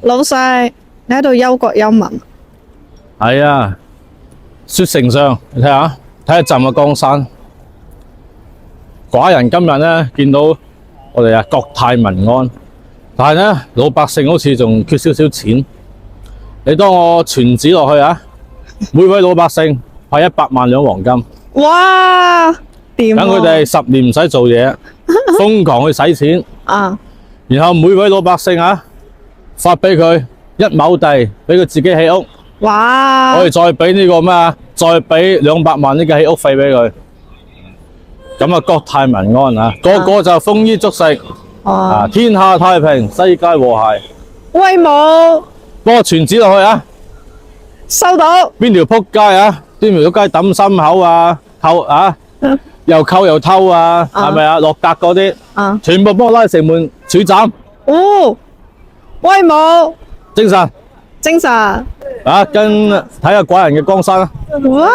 老細，你喺度憂國憂民。係啊，雪城上，你睇下，睇下浸嘅江山。寡人今日呢，見到我哋國泰民安，但係呢，老百姓好似仲缺少少錢。你當我傳旨落去啊，每位老百姓派100萬兩黃金，哇，掂等佢哋10年唔使做嘢，瘋狂去使錢。啊！然後每位老百姓啊，發俾佢1畝地，俾佢自己起屋。哇！我哋再俾呢個咩啊？再俾200萬呢個起屋費俾佢。咁啊，國泰民安啊，個個就豐衣足食啊，天下太平，世界和諧。威武！幫我傳旨落去啊！收到。邊條仆街啊？邊條仆街抌心口啊？扣啊？又扣又偷啊？係咪啊？落格嗰啲，全部幫我拉城門處斬。哦，威武！精神，精神。啊，跟睇下寡人嘅江山啊！哇！